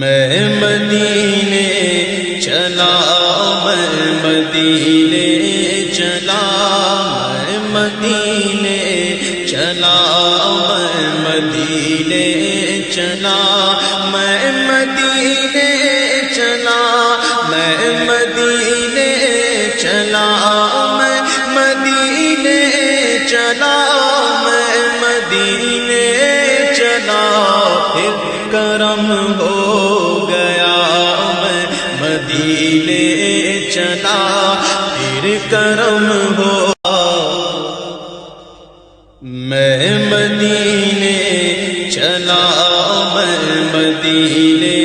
मैं मदीने चला, मैं मदीने चला, मैं मदीने चला, मैं मदीने चला, मैं मदीने चला, मैं मदीने चला, मैं मदीने चला, मैं मदीने चला, फिर करम हो गया, मैं मदीने चला, फिर करम हो। मैं मदीने चला, मैं मदीने